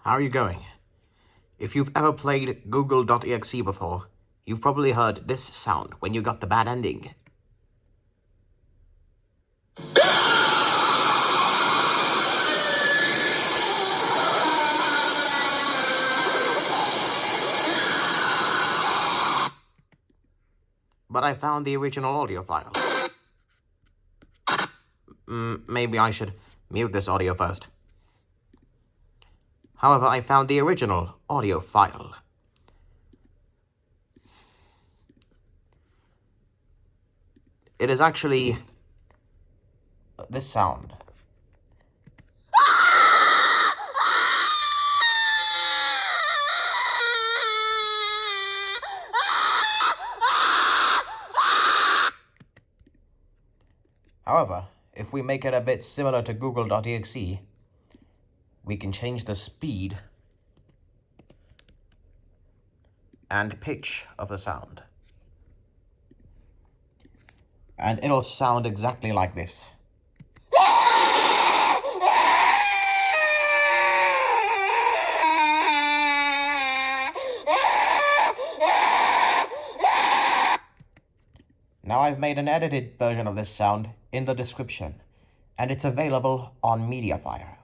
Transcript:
How are you going? If you've ever played Google.exe before, you've probably heard this sound when you got the bad ending. But I found the original audio file. Maybe I should mute this audio first. However, I found the original audio file. It is actually this sound. However, if we make it a bit similar to Google.exe, we can change the speed and pitch of the sound. And it'll sound exactly like this. Now I've made an edited version of this sound in the description, and it's available on Mediafire.